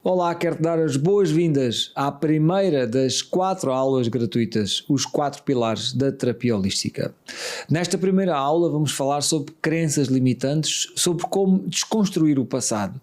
Olá, quero-te dar as boas-vindas à primeira das 4 aulas gratuitas, os 4 pilares da terapia holística. Nesta primeira aula vamos falar sobre crenças limitantes, sobre como desconstruir o passado.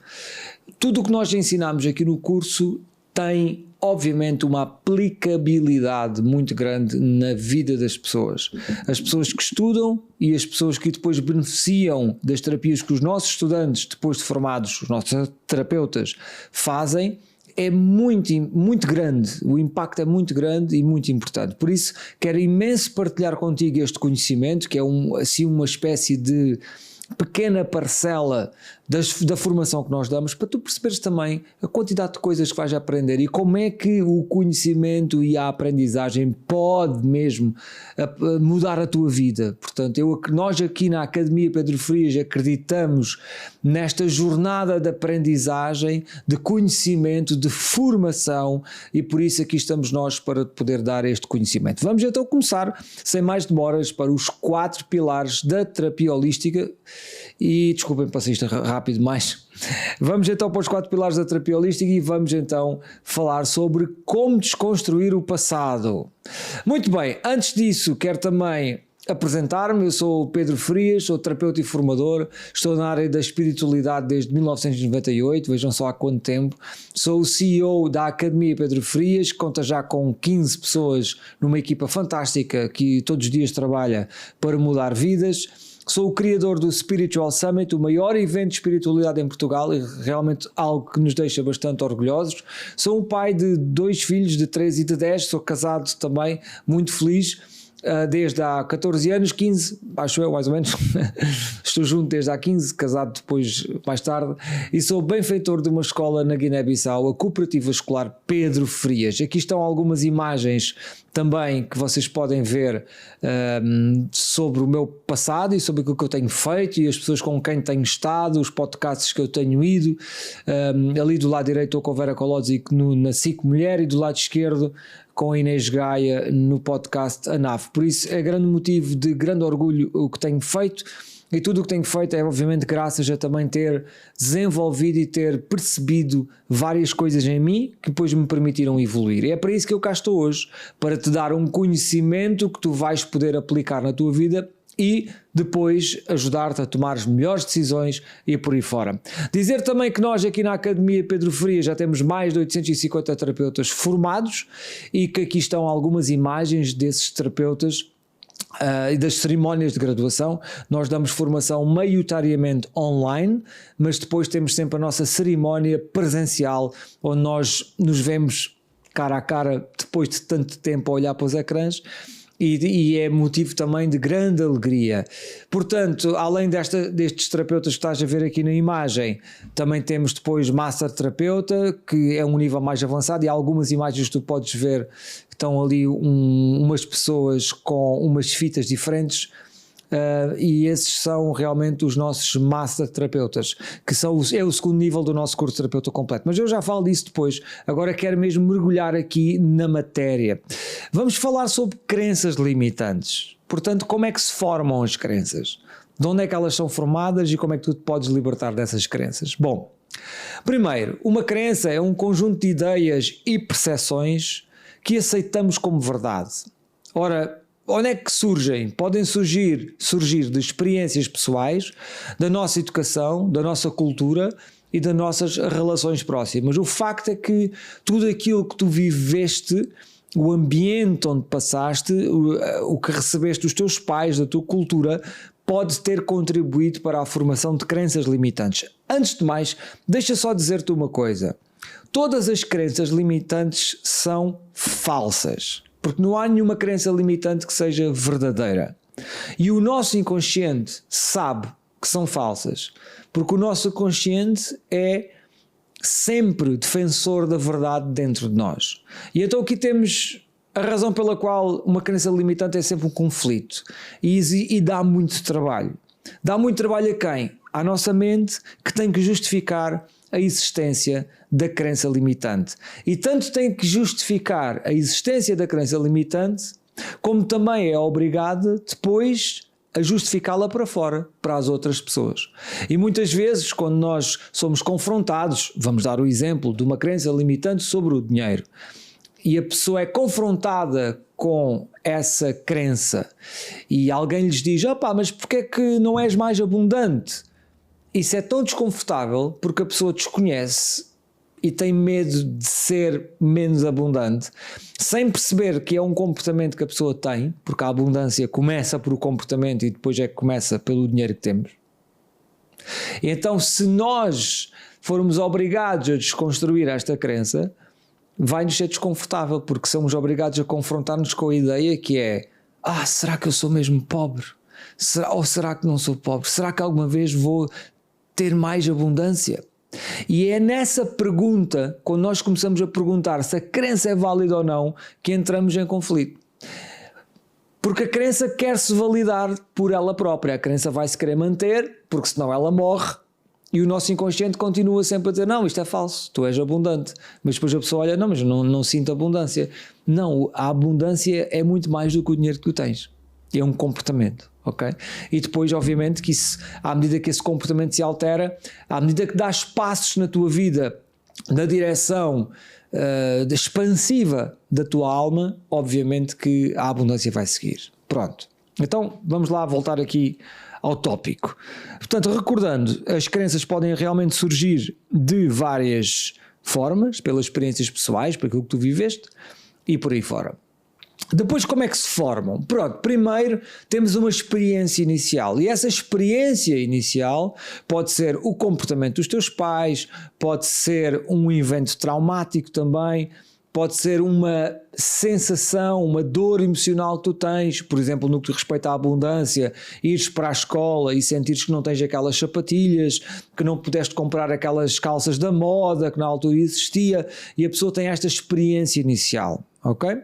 Tudo o que nós ensinamos aqui no curso tem, obviamente, uma aplicabilidade muito grande na vida das pessoas. As pessoas que estudam e as pessoas que depois beneficiam das terapias que os nossos estudantes, depois de formados, os nossos terapeutas, fazem, é muito grande, o impacto é muito grande e muito importante. Por isso, quero imenso partilhar contigo este conhecimento, que é assim uma espécie de pequena parcela da formação que nós damos, para tu perceberes também a quantidade de coisas que vais aprender e como é que o conhecimento e a aprendizagem pode mesmo mudar a tua vida. Portanto, nós aqui na Academia Pedro Frias acreditamos nesta jornada de aprendizagem, de conhecimento, de formação, e por isso aqui estamos nós para poder dar este conhecimento. Vamos então começar, sem mais demoras, para os 4 pilares da terapia holística. E desculpem para isto rápido, mas vamos então para os 4 pilares da terapia holística e vamos então falar sobre como desconstruir o passado. Muito bem, antes disso quero também apresentar-me. Eu sou o Pedro Frias, sou terapeuta e formador, estou na área da espiritualidade desde 1998, vejam só há quanto tempo. Sou o CEO da Academia Pedro Frias, que conta já com 15 pessoas numa equipa fantástica que todos os dias trabalha para mudar vidas. Sou o criador do Spiritual Summit, o maior evento de espiritualidade em Portugal e realmente algo que nos deixa bastante orgulhosos. Sou um pai de 2 filhos, de 3 e de 10, sou casado também, muito feliz, desde há 14 anos, 15, acho eu mais ou menos, estou junto desde há 15, casado depois mais tarde, e sou benfeitor de uma escola na Guiné-Bissau, a Cooperativa Escolar Pedro Frias. Aqui estão algumas imagens também que vocês podem ver sobre o meu passado e sobre aquilo que eu tenho feito e as pessoas com quem tenho estado, os podcasts que eu tenho ido. Ali do lado direito estou com a Vera Colodzi na SIC Mulher e do lado esquerdo com a Inês Gaia no podcast A Nave. Por isso é grande motivo de grande orgulho o que tenho feito, e tudo o que tenho feito é obviamente graças a também ter desenvolvido e ter percebido várias coisas em mim que depois me permitiram evoluir. E é para isso que eu cá estou hoje, para te dar um conhecimento que tu vais poder aplicar na tua vida e depois ajudar-te a tomar as melhores decisões e por aí fora. Dizer também que nós aqui na Academia Pedro Frias já temos mais de 850 terapeutas formados e que aqui estão algumas imagens desses terapeutas e das cerimónias de graduação. Nós damos formação maioritariamente online, mas depois temos sempre a nossa cerimónia presencial, onde nós nos vemos cara a cara depois de tanto tempo a olhar para os ecrãs. E é motivo também de grande alegria. Portanto, além destes terapeutas que estás a ver aqui na imagem, também temos depois Master Terapeuta, que é um nível mais avançado, e há algumas imagens que tu podes ver que estão ali umas pessoas com umas fitas diferentes. E esses são realmente os nossos Master Terapeutas, que é o segundo nível do nosso curso de terapeuta completo, mas eu já falo disso depois. Agora quero mesmo mergulhar aqui na matéria. Vamos falar sobre crenças limitantes. Portanto, como é que se formam as crenças? De onde é que elas são formadas e como é que tu te podes libertar dessas crenças? Bom, primeiro, uma crença é um conjunto de ideias e percepções que aceitamos como verdade. Ora, onde é que surgem? Podem surgir de experiências pessoais, da nossa educação, da nossa cultura e das nossas relações próximas. O facto é que tudo aquilo que tu viveste, o ambiente onde passaste, o que recebeste dos teus pais, da tua cultura, pode ter contribuído para a formação de crenças limitantes. Antes de mais, deixa só dizer-te uma coisa. Todas as crenças limitantes são falsas. Porque não há nenhuma crença limitante que seja verdadeira. E o nosso inconsciente sabe que são falsas, porque o nosso consciente é sempre defensor da verdade dentro de nós. E então aqui temos a razão pela qual uma crença limitante é sempre um conflito e dá muito trabalho. Dá muito trabalho a quem? À nossa mente, que tem que justificar a existência da crença limitante. E tanto tem que justificar a existência da crença limitante, como também é obrigada depois a justificá-la para fora, para as outras pessoas. E muitas vezes, quando nós somos confrontados, vamos dar o exemplo de uma crença limitante sobre o dinheiro, e a pessoa é confrontada com essa crença e alguém lhes diz, mas porque é que não és mais abundante? Isso é tão desconfortável porque a pessoa desconhece e tem medo de ser menos abundante, sem perceber que é um comportamento que a pessoa tem, porque a abundância começa por o comportamento e depois é que começa pelo dinheiro que temos. E então, se nós formos obrigados a desconstruir esta crença, vai-nos ser desconfortável, porque somos obrigados a confrontar-nos com a ideia que é, será que eu sou mesmo pobre? Ou será que não sou pobre? Será que alguma vez vou ter mais abundância? E é nessa pergunta, quando nós começamos a perguntar se a crença é válida ou não, que entramos em conflito. Porque a crença quer se validar por ela própria, a crença vai se querer manter, porque senão ela morre, e o nosso inconsciente continua sempre a dizer, não, isto é falso, tu és abundante. Mas depois a pessoa olha, não, mas não sinto abundância. Não, a abundância é muito mais do que o dinheiro que tu tens. É um comportamento, ok? E depois, obviamente, que isso, à medida que esse comportamento se altera, à medida que dás passos na tua vida na direção expansiva da tua alma, obviamente que a abundância vai seguir. Pronto. Então, vamos lá voltar aqui ao tópico. Portanto, recordando, as crenças podem realmente surgir de várias formas, pelas experiências pessoais, por aquilo que tu viveste e por aí fora. Depois, como é que se formam? Pronto, primeiro temos uma experiência inicial, e essa experiência inicial pode ser o comportamento dos teus pais, pode ser um evento traumático também, pode ser uma sensação, uma dor emocional que tu tens, por exemplo, no que respeita à abundância, ires para a escola e sentires que não tens aquelas sapatilhas, que não pudeste comprar aquelas calças da moda que na altura existia, e a pessoa tem esta experiência inicial, ok?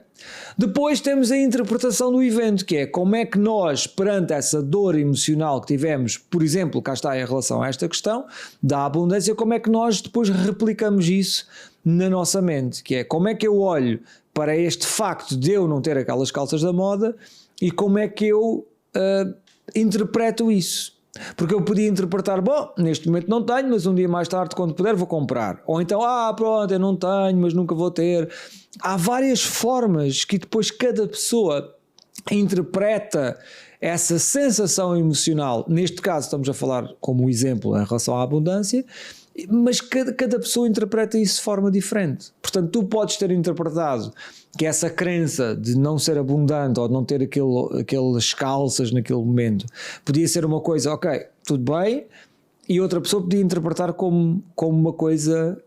Depois temos a interpretação do evento, que é como é que nós, perante essa dor emocional que tivemos, por exemplo, cá está em relação a esta questão da abundância, como é que nós depois replicamos isso na nossa mente, que é como é que eu olho para este facto de eu não ter aquelas calças da moda e como é que eu interpreto isso. Porque eu podia interpretar, bom, neste momento não tenho, mas um dia mais tarde, quando puder, vou comprar. Ou então, pronto, eu não tenho, mas nunca vou ter. Há várias formas que depois cada pessoa interpreta essa sensação emocional. Neste caso estamos a falar como exemplo em relação à abundância, mas cada pessoa interpreta isso de forma diferente. Portanto, tu podes ter interpretado que essa crença de não ser abundante ou de não ter aquelas calças naquele momento podia ser uma coisa, ok, tudo bem, e outra pessoa podia interpretar como uma coisa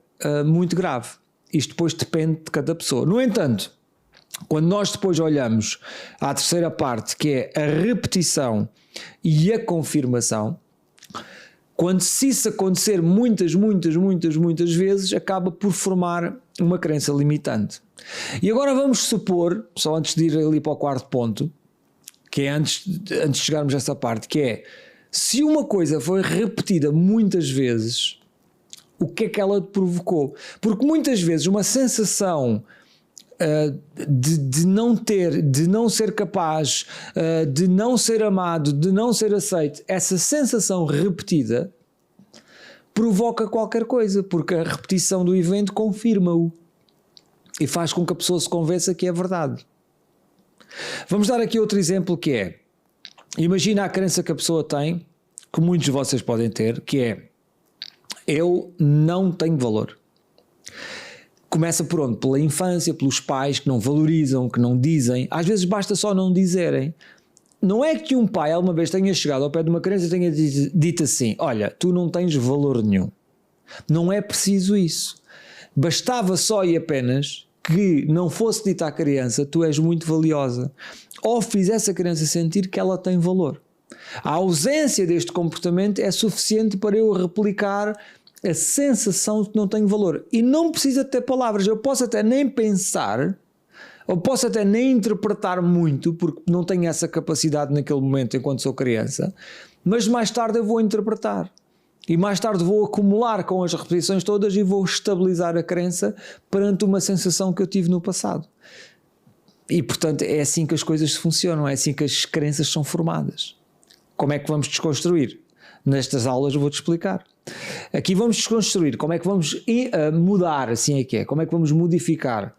muito grave. Isto depois depende de cada pessoa. No entanto, quando nós depois olhamos à terceira parte, que é a repetição e a confirmação, quando se isso acontecer muitas vezes, acaba por formar uma crença limitante. E agora vamos supor, só antes de ir ali para o quarto ponto, que é antes de chegarmos a essa parte, que é, se uma coisa foi repetida muitas vezes, o que é que ela te provocou? Porque muitas vezes uma sensação de não ter, de não ser capaz, de não ser amado, de não ser aceito, essa sensação repetida provoca qualquer coisa, porque a repetição do evento confirma-o e faz com que a pessoa se convença que é verdade. Vamos dar aqui outro exemplo, que é, imagina a crença que a pessoa tem, que muitos de vocês podem ter, que é, eu não tenho valor. Começa por onde? Pela infância, pelos pais que não valorizam, que não dizem. Às vezes basta só não dizerem. Não é que um pai alguma vez tenha chegado ao pé de uma criança e tenha dito assim, olha, tu não tens valor nenhum. Não é preciso isso. Bastava só e apenas que não fosse dito à criança, tu és muito valiosa. Ou fizesse a criança sentir que ela tem valor. A ausência deste comportamento é suficiente para eu replicar a sensação de que não tenho valor. E não precisa ter palavras. Eu posso até nem pensar, ou posso até nem interpretar muito, porque não tenho essa capacidade naquele momento enquanto sou criança, mas mais tarde eu vou interpretar. E mais tarde vou acumular com as repetições todas e vou estabilizar a crença perante uma sensação que eu tive no passado. E portanto é assim que as coisas funcionam, é assim que as crenças são formadas. Como é que vamos desconstruir? Nestas aulas eu vou-te explicar. Aqui vamos desconstruir, como é que vamos mudar, assim é que é, como é que vamos modificar.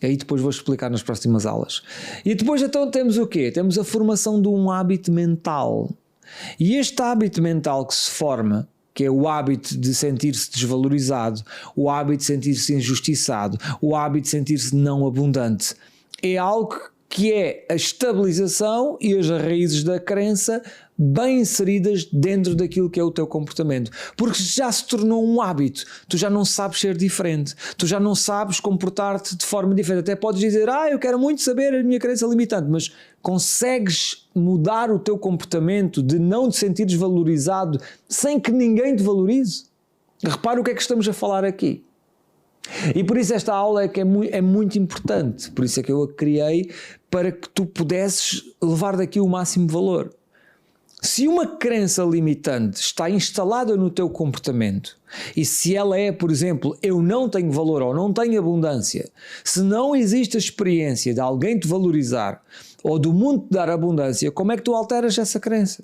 Aí depois vou explicar nas próximas aulas. E depois então temos o quê? Temos a formação de um hábito mental. E este hábito mental que se forma, que é o hábito de sentir-se desvalorizado, o hábito de sentir-se injustiçado, o hábito de sentir-se não abundante, é algo que é a estabilização e as raízes da crença bem inseridas dentro daquilo que é o teu comportamento, porque já se tornou um hábito, tu já não sabes ser diferente, tu já não sabes comportar-te de forma diferente, até podes dizer, eu quero muito saber a minha crença limitante, mas consegues mudar o teu comportamento de não te sentires valorizado sem que ninguém te valorize? Repara o que é que estamos a falar aqui. E por isso esta aula é muito importante, por isso é que eu a criei, para que tu pudesses levar daqui o máximo valor. Se uma crença limitante está instalada no teu comportamento, e se ela é, por exemplo, eu não tenho valor ou não tenho abundância, se não existe a experiência de alguém te valorizar ou do mundo te dar abundância, como é que tu alteras essa crença?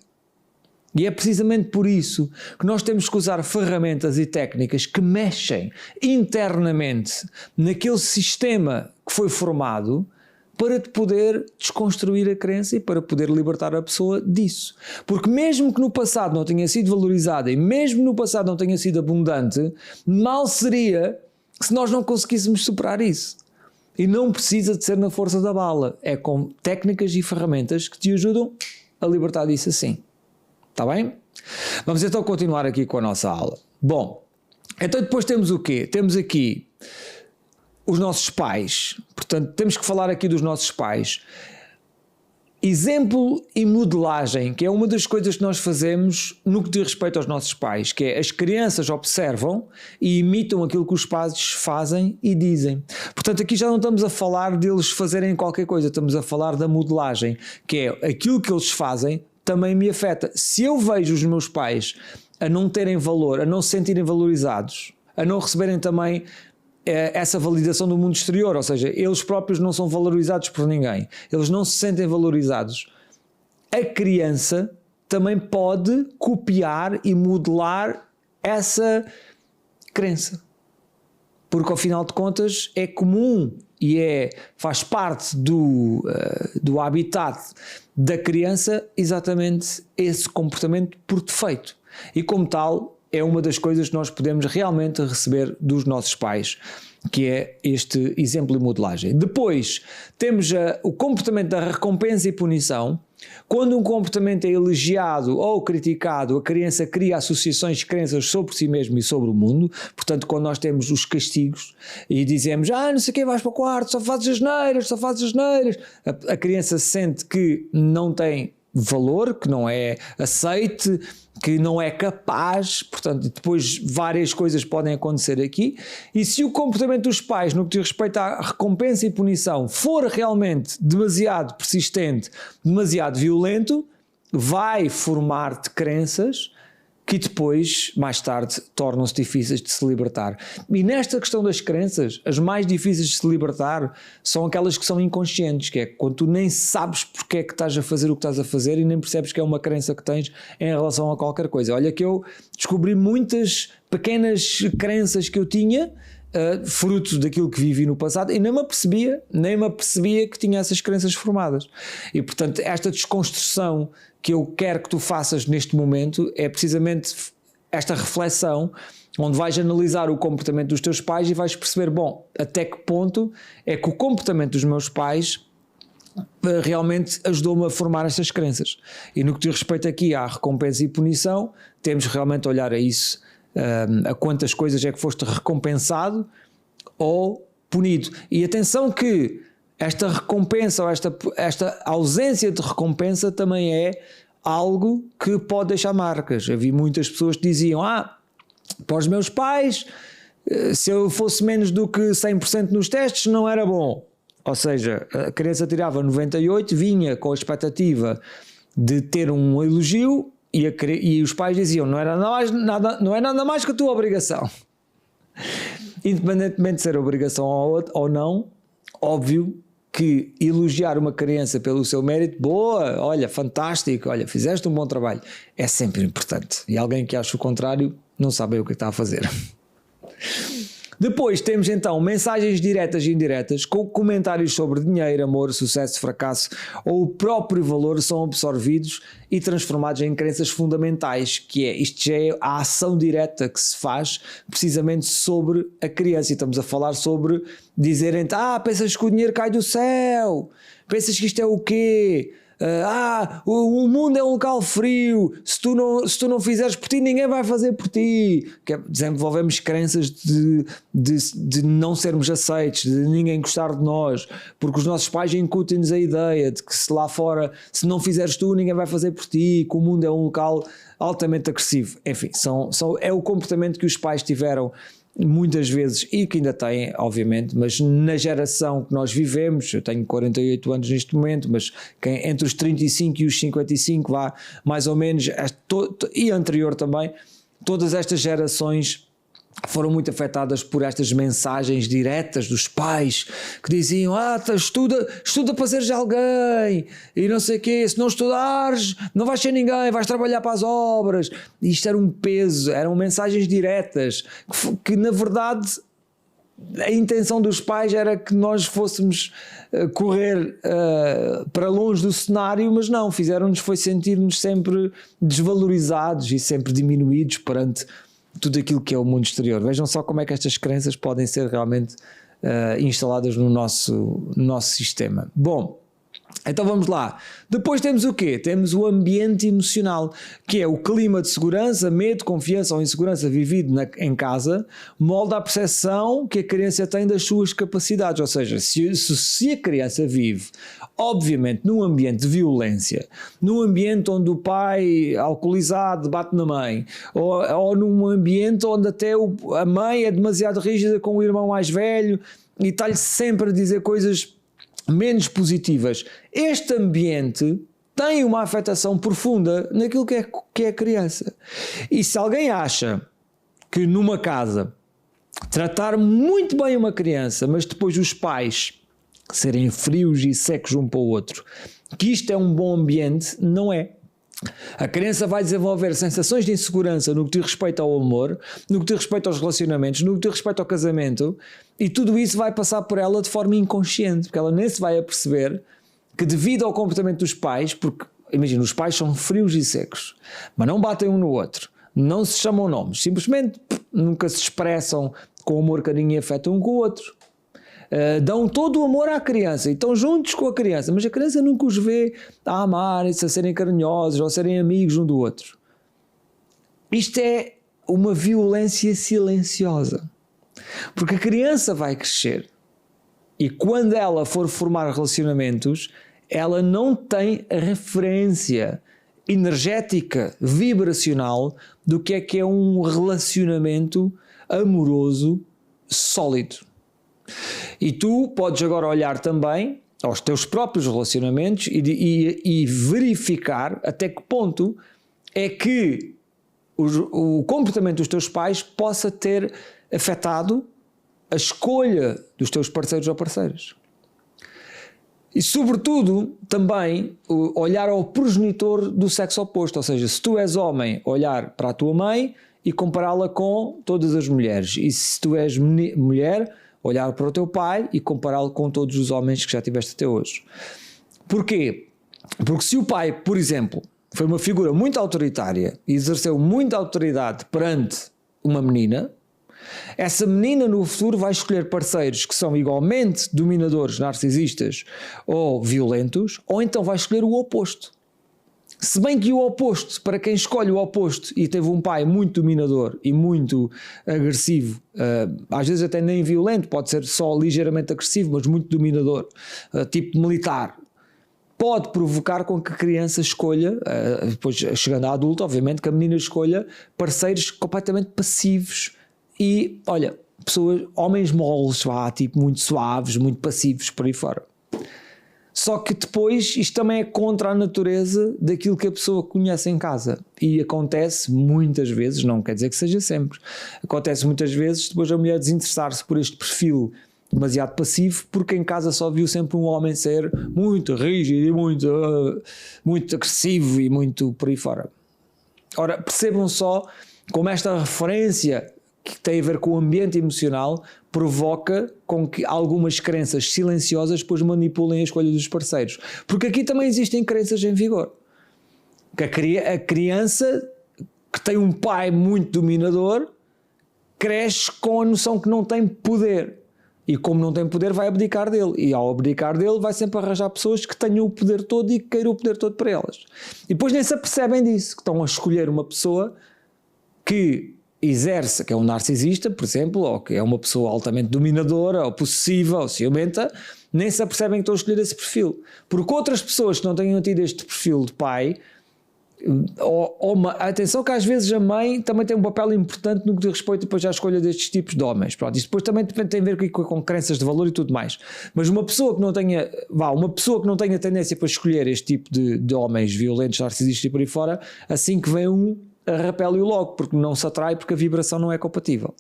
E é precisamente por isso que nós temos que usar ferramentas e técnicas que mexem internamente naquele sistema que foi formado para te poder desconstruir a crença e para poder libertar a pessoa disso. Porque mesmo que no passado não tenha sido valorizada e mesmo no passado não tenha sido abundante, mal seria se nós não conseguíssemos superar isso. E não precisa de ser na força da bala, é com técnicas e ferramentas que te ajudam a libertar disso assim. Está bem? Vamos então continuar aqui com a nossa aula. Bom, então depois temos o quê? Temos aqui os nossos pais. Portanto, temos que falar aqui dos nossos pais. Exemplo e modelagem, que é uma das coisas que nós fazemos no que diz respeito aos nossos pais, que é as crianças observam e imitam aquilo que os pais fazem e dizem. Portanto, aqui já não estamos a falar deles fazerem qualquer coisa, estamos a falar da modelagem, que é aquilo que eles fazem também me afeta. Se eu vejo os meus pais a não terem valor, a não se sentirem valorizados, a não receberem também essa validação do mundo exterior, ou seja, eles próprios não são valorizados por ninguém, eles não se sentem valorizados, a criança também pode copiar e modelar essa crença, porque ao final de contas é comum e faz parte do habitat da criança exatamente esse comportamento por defeito, e como tal é uma das coisas que nós podemos realmente receber dos nossos pais, que é este exemplo de modelagem. Depois temos o comportamento da recompensa e punição. Quando um comportamento é elogiado ou criticado, a criança cria associações de crenças sobre si mesmo e sobre o mundo. Portanto, quando nós temos os castigos e dizemos, não sei o que, vais para o quarto, só fazes asneiras, a criança sente que não tem valor, que não é aceite, que não é capaz, portanto, depois várias coisas podem acontecer aqui. E se o comportamento dos pais no que diz respeito à recompensa e punição for realmente demasiado persistente, demasiado violento, vai formar-te crenças que depois, mais tarde, tornam-se difíceis de se libertar. E nesta questão das crenças, as mais difíceis de se libertar são aquelas que são inconscientes, que é quando tu nem sabes porque é que estás a fazer o que estás a fazer e nem percebes que é uma crença que tens em relação a qualquer coisa. Olha que eu descobri muitas pequenas crenças que eu tinha, fruto daquilo que vivi no passado, e nem me apercebia que tinha essas crenças formadas. E portanto esta desconstrução que eu quero que tu faças neste momento é precisamente esta reflexão, onde vais analisar o comportamento dos teus pais e vais perceber, bom, até que ponto é que o comportamento dos meus pais realmente ajudou-me a formar estas crenças. E no que diz respeito aqui à recompensa e punição, temos realmente a olhar a isso, a quantas coisas é que foste recompensado ou punido. E atenção que esta recompensa ou esta ausência de recompensa também é algo que pode deixar marcas. Havia muitas pessoas que diziam, para os meus pais, se eu fosse menos do que 100% nos testes não era bom. Ou seja, a criança tirava 98, vinha com a expectativa de ter um elogio e os pais diziam, não é nada mais que a tua obrigação. Independentemente de ser obrigação ou não, óbvio que elogiar uma criança pelo seu mérito, boa, olha, fantástico, olha, fizeste um bom trabalho, é sempre importante. E alguém que acha o contrário não sabe o que está a fazer. Depois temos então mensagens diretas e indiretas com comentários sobre dinheiro, amor, sucesso, fracasso ou o próprio valor são absorvidos e transformados em crenças fundamentais, que é, isto já é a ação direta que se faz precisamente sobre a criança, e estamos a falar sobre dizerem, pensas que o dinheiro cai do céu, pensas que isto é o quê? O mundo é um local frio, se tu não fizeres por ti, ninguém vai fazer por ti. Desenvolvemos crenças de não sermos aceitos, de ninguém gostar de nós, porque os nossos pais incutem-nos a ideia de que se lá fora, se não fizeres tu, ninguém vai fazer por ti, que o mundo é um local altamente agressivo. Enfim, é o comportamento que os pais tiveram muitas vezes, e que ainda têm, obviamente, mas na geração que nós vivemos, eu tenho 48 anos neste momento, mas entre os 35 e os 55, vá, mais ou menos, e anterior também, todas estas gerações foram muito afetadas por estas mensagens diretas dos pais que diziam, estuda para seres alguém e não sei o quê, se não estudares não vais ser ninguém, vais trabalhar para as obras. E isto era um peso, eram mensagens diretas que na verdade a intenção dos pais era que nós fôssemos correr para longe do cenário, mas não, fizeram-nos foi sentir-nos sempre desvalorizados e sempre diminuídos perante tudo aquilo que é o mundo exterior. Vejam só como é que estas crenças podem ser realmente instaladas no nosso sistema. Bom, então vamos lá. Depois temos o quê? Temos o ambiente emocional, que é o clima de segurança, medo, confiança ou insegurança vivido em casa, molda a percepção que a criança tem das suas capacidades. Ou seja, se a criança vive, obviamente, num ambiente de violência, num ambiente onde o pai alcoolizado bate na mãe, ou num ambiente onde até a mãe é demasiado rígida com o irmão mais velho e está-lhe sempre a dizer coisas menos positivas, este ambiente tem uma afetação profunda naquilo que é a criança. E se alguém acha que numa casa tratar muito bem uma criança, mas depois os pais serem frios e secos um para o outro, que isto é um bom ambiente, não é. A criança vai desenvolver sensações de insegurança no que diz respeito ao amor, no que diz respeito aos relacionamentos, no que diz respeito ao casamento, e tudo isso vai passar por ela de forma inconsciente, porque ela nem se vai aperceber que devido ao comportamento dos pais, porque imagina, os pais são frios e secos, mas não batem um no outro, não se chamam nomes, simplesmente nunca se expressam com amor, carinho e afeto um com o outro. Dão todo o amor à criança e estão juntos com a criança, mas a criança nunca os vê a amarem-se, a serem carinhosos ou a serem amigos um do outro. Isto é uma violência silenciosa, porque a criança vai crescer e quando ela for formar relacionamentos, ela não tem a referência energética, vibracional do que é um relacionamento amoroso sólido. E tu podes agora olhar também aos teus próprios relacionamentos e verificar até que ponto é que o comportamento dos teus pais possa ter afetado a escolha dos teus parceiros ou parceiras. E sobretudo também olhar ao progenitor do sexo oposto, ou seja, se tu és homem, olhar para a tua mãe e compará-la com todas as mulheres, e se tu és mulher, olhar para o teu pai e compará-lo com todos os homens que já tiveste até hoje. Porquê? Porque se o pai, por exemplo, foi uma figura muito autoritária e exerceu muita autoridade perante uma menina, essa menina no futuro vai escolher parceiros que são igualmente dominadores, narcisistas ou violentos, ou então vai escolher o oposto. Se bem que o oposto, para quem escolhe o oposto e teve um pai muito dominador e muito agressivo, às vezes até nem violento, pode ser só ligeiramente agressivo, mas muito dominador, tipo militar, pode provocar com que a criança escolha, depois chegando à adulta, obviamente, que a menina escolha parceiros completamente passivos e, olha, homens moles, tipo muito suaves, muito passivos, por aí fora. Só que depois isto também é contra a natureza daquilo que a pessoa conhece em casa e acontece muitas vezes, não quer dizer que seja sempre, acontece muitas vezes depois a mulher desinteressar-se por este perfil demasiado passivo, porque em casa só viu sempre um homem ser muito rígido e muito agressivo e muito por aí fora. Ora, percebam só como esta referência que tem a ver com o ambiente emocional provoca com que algumas crenças silenciosas depois manipulem a escolha dos parceiros. Porque aqui também existem crenças em vigor. Que a criança que tem um pai muito dominador cresce com a noção que não tem poder. E como não tem poder, vai abdicar dele. E ao abdicar dele, vai sempre arranjar pessoas que tenham o poder todo e que queiram o poder todo para elas. E depois nem se apercebem disso, que estão a escolher uma pessoa que exerce, que é um narcisista, por exemplo, ou que é uma pessoa altamente dominadora, ou possessiva, ou ciumenta, nem se apercebem que estão a escolher esse perfil. Porque outras pessoas que não tenham tido este perfil de pai, atenção que às vezes a mãe também tem um papel importante no que diz respeito depois à escolha destes tipos de homens. Pronto, isso depois também tem a ver com crenças de valor e tudo mais. Mas uma pessoa que não tenha tendência para escolher este tipo de homens violentos, narcisistas e por aí fora, assim que vem repele-o logo, porque não se atrai, porque a vibração não é compatível.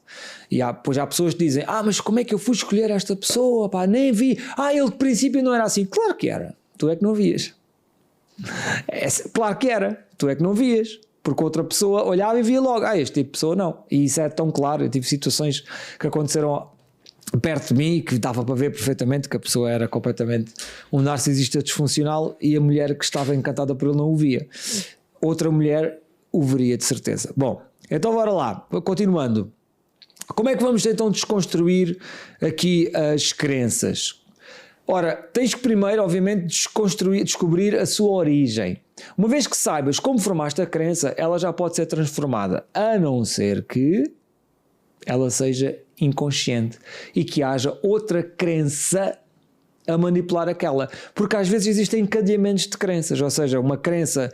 E depois há pessoas que dizem, mas como é que eu fui escolher esta pessoa? Pá, nem vi. Ele de princípio não era assim. Claro que era. Tu é que não vias. Claro que era. Tu é que não vias. Porque outra pessoa olhava e via logo, este tipo de pessoa não. E isso é tão claro. Eu tive situações que aconteceram perto de mim que dava para ver perfeitamente que a pessoa era completamente um narcisista disfuncional e a mulher que estava encantada por ele não o via. Outra mulher o veria de certeza. Bom, então bora lá, continuando. Como é que vamos então desconstruir aqui as crenças? Ora, tens que primeiro, obviamente, descobrir a sua origem. Uma vez que saibas como formaste a crença, ela já pode ser transformada, a não ser que ela seja inconsciente e que haja outra crença a manipular aquela. Porque às vezes existem encadeamentos de crenças, ou seja, uma crença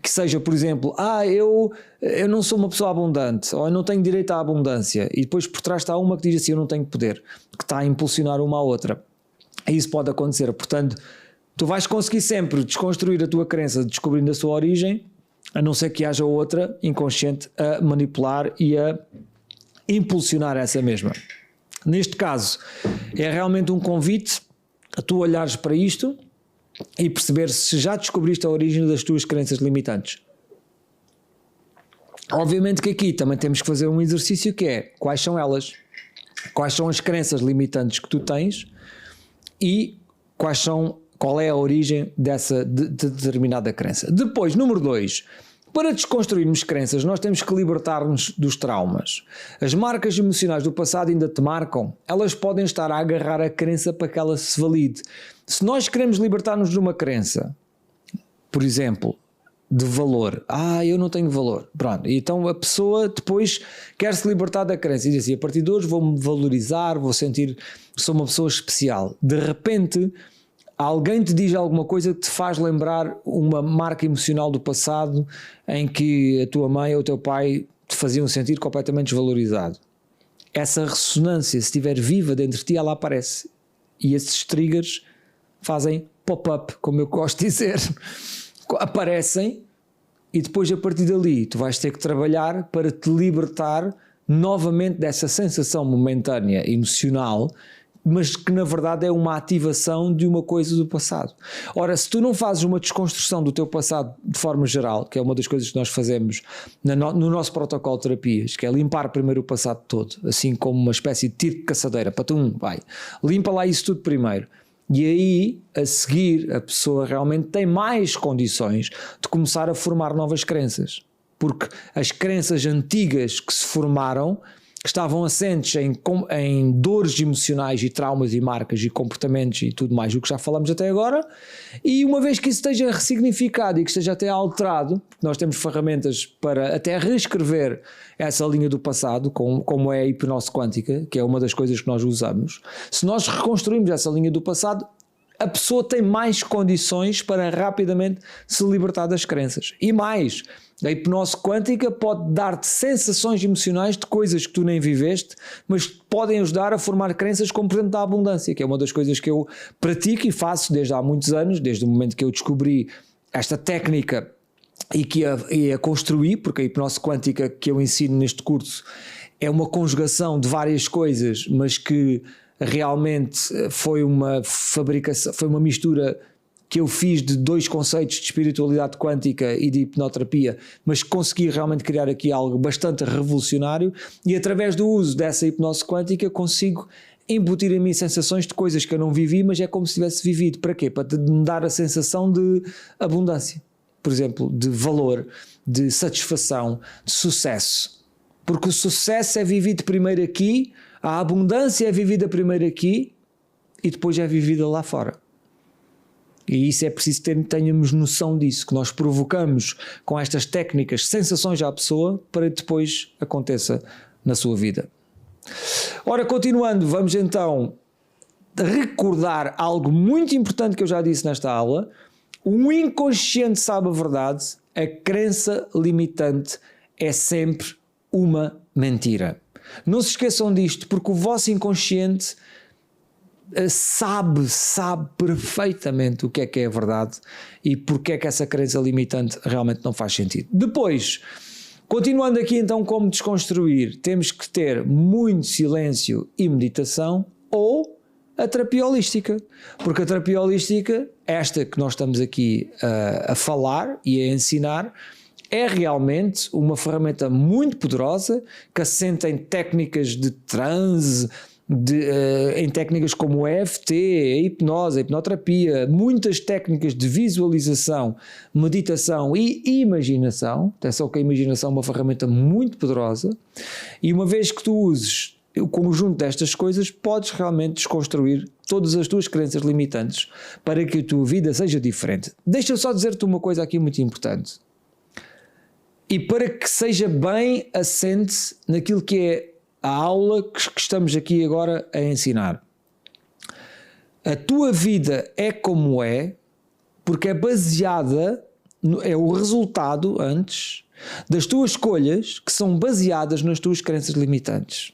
que seja, por exemplo, eu não sou uma pessoa abundante, ou eu não tenho direito à abundância, e depois por trás está uma que diz assim, eu não tenho poder, que está a impulsionar uma à outra. E isso pode acontecer, portanto, tu vais conseguir sempre desconstruir a tua crença descobrindo a sua origem, a não ser que haja outra inconsciente a manipular e a impulsionar essa mesma. Neste caso, é realmente um convite a tu olhares para isto e perceber se já descobriste a origem das tuas crenças limitantes. Obviamente que aqui também temos que fazer um exercício que é, quais são elas? Quais são as crenças limitantes que tu tens e qual é a origem dessa de determinada crença. Depois, número 2, para desconstruirmos crenças, nós temos que libertar-nos dos traumas. As marcas emocionais do passado ainda te marcam, elas podem estar a agarrar a crença para que ela se valide. Se nós queremos libertar-nos de uma crença, por exemplo, de valor, eu não tenho valor, pronto, então a pessoa depois quer se libertar da crença e diz assim, a partir de hoje vou-me valorizar, vou sentir que sou uma pessoa especial. De repente alguém te diz alguma coisa que te faz lembrar uma marca emocional do passado em que a tua mãe ou o teu pai te faziam sentir completamente desvalorizado. Essa ressonância, se estiver viva dentro de ti, ela aparece, e esses triggers fazem pop-up, como eu gosto de dizer, aparecem, e depois a partir dali tu vais ter que trabalhar para te libertar novamente dessa sensação momentânea emocional, mas que na verdade é uma ativação de uma coisa do passado. Ora, se tu não fazes uma desconstrução do teu passado de forma geral, que é uma das coisas que nós fazemos no nosso protocolo de terapias, que é limpar primeiro o passado todo, assim como uma espécie de tiro de caçadeira, vai, limpa lá isso tudo primeiro. E aí, a seguir, a pessoa realmente tem mais condições de começar a formar novas crenças. Porque as crenças antigas que se formaram, que estavam assentes em dores emocionais e traumas e marcas e comportamentos e tudo mais, o que já falamos até agora, e uma vez que isso esteja ressignificado e que esteja até alterado, nós temos ferramentas para até reescrever essa linha do passado, como é a hipnose quântica, que é uma das coisas que nós usamos. Se nós reconstruirmos essa linha do passado, a pessoa tem mais condições para rapidamente se libertar das crenças. E mais, a hipnose quântica pode dar-te sensações emocionais de coisas que tu nem viveste, mas podem ajudar a formar crenças como, por exemplo, da abundância, que é uma das coisas que eu pratico e faço desde há muitos anos, desde o momento que eu descobri esta técnica e a construí, porque a hipnose quântica que eu ensino neste curso é uma conjugação de várias coisas, mas que realmente foi uma fabricação, foi uma mistura que eu fiz de dois conceitos de espiritualidade quântica e de hipnoterapia, mas consegui realmente criar aqui algo bastante revolucionário, e através do uso dessa hipnose quântica consigo embutir em mim sensações de coisas que eu não vivi, mas é como se tivesse vivido. Para quê? Para me dar a sensação de abundância, por exemplo, de valor, de satisfação, de sucesso. Porque o sucesso é vivido primeiro aqui, a abundância é vivida primeiro aqui e depois é vivida lá fora. E isso é preciso tenhamos noção disso, que nós provocamos com estas técnicas sensações à pessoa para que depois aconteça na sua vida. Ora, continuando, vamos então recordar algo muito importante que eu já disse nesta aula. O inconsciente sabe a verdade, a crença limitante é sempre uma mentira. Não se esqueçam disto, porque o vosso inconsciente sabe perfeitamente o que é a verdade e porque é que essa crença limitante realmente não faz sentido. Depois, continuando aqui então como desconstruir, temos que ter muito silêncio e meditação, ou a terapia holística, porque a terapia holística, esta que nós estamos aqui a falar e a ensinar, é realmente uma ferramenta muito poderosa que assenta em técnicas de transe, em técnicas como o EFT, a hipnose, a hipnoterapia, muitas técnicas de visualização, meditação e imaginação. Atenção que a imaginação é uma ferramenta muito poderosa, e uma vez que tu uses o conjunto destas coisas, podes realmente desconstruir todas as tuas crenças limitantes para que a tua vida seja diferente. Deixa eu só dizer-te uma coisa aqui muito importante, e para que seja bem assente naquilo que é a aula que estamos aqui agora a ensinar. A tua vida é como é, porque é baseada, é o resultado antes das tuas escolhas que são baseadas nas tuas crenças limitantes.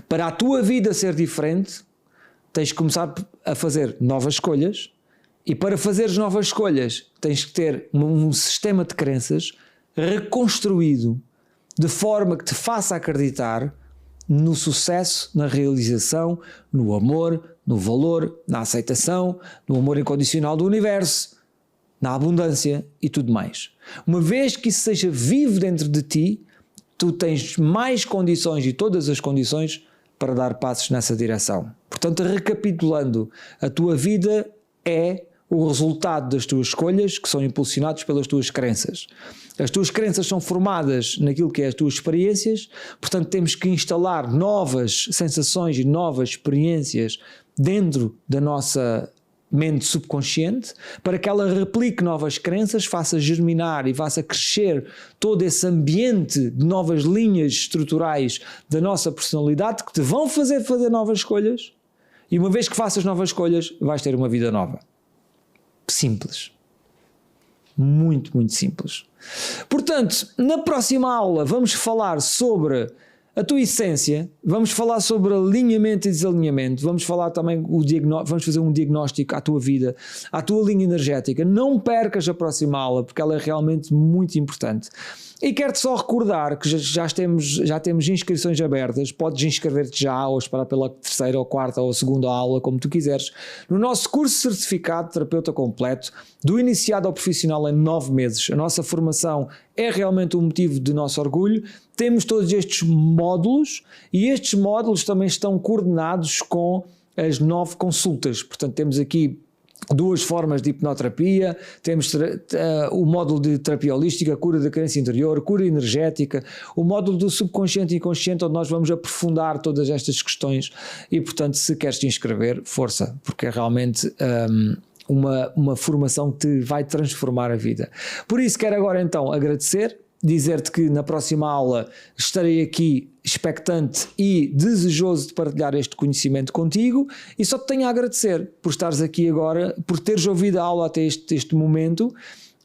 Para a tua vida ser diferente, tens de começar a fazer novas escolhas, e para fazeres novas escolhas tens que ter um sistema de crenças reconstruído de forma que te faça acreditar no sucesso, na realização, no amor, no valor, na aceitação, no amor incondicional do universo, na abundância e tudo mais. Uma vez que isso seja vivo dentro de ti, tu tens mais condições e todas as condições para dar passos nessa direção. Portanto, recapitulando, a tua vida é o resultado das tuas escolhas, que são impulsionados pelas tuas crenças. As tuas crenças são formadas naquilo que é as tuas experiências, portanto temos que instalar novas sensações e novas experiências dentro da nossa mente subconsciente, para que ela replique novas crenças, faça germinar e faça crescer todo esse ambiente de novas linhas estruturais da nossa personalidade que te vão fazer novas escolhas, e uma vez que faças novas escolhas vais ter uma vida nova. Simples. Muito, muito simples. Portanto, na próxima aula vamos falar sobre a tua essência, vamos falar sobre alinhamento e desalinhamento, vamos falar também, vamos fazer um diagnóstico à tua vida, à tua linha energética. Não percas a próxima aula, porque ela é realmente muito importante. E quero-te só recordar que já temos inscrições abertas. Podes inscrever-te já, ou esperar pela terceira ou quarta ou segunda aula, como tu quiseres, no nosso curso certificado de terapeuta completo, do iniciado ao profissional em 9 meses. A nossa formação é realmente um motivo de nosso orgulho. Temos todos estes módulos, e estes módulos também estão coordenados com as 9 consultas. Portanto, temos aqui 2 formas de hipnoterapia, temos o módulo de terapia holística, cura da crença interior, cura energética, o módulo do subconsciente e inconsciente, onde nós vamos aprofundar todas estas questões. E portanto, se queres te inscrever, força, porque é realmente uma formação que te vai transformar a vida. Por isso quero agora então agradecer, dizer-te que na próxima aula estarei aqui expectante e desejoso de partilhar este conhecimento contigo, e só te tenho a agradecer por estares aqui agora, por teres ouvido a aula até este momento,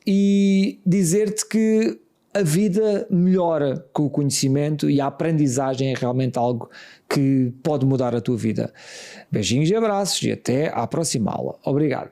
e dizer-te que a vida melhora com o conhecimento, e a aprendizagem é realmente algo que pode mudar a tua vida. Beijinhos e abraços, e até à próxima aula. Obrigado.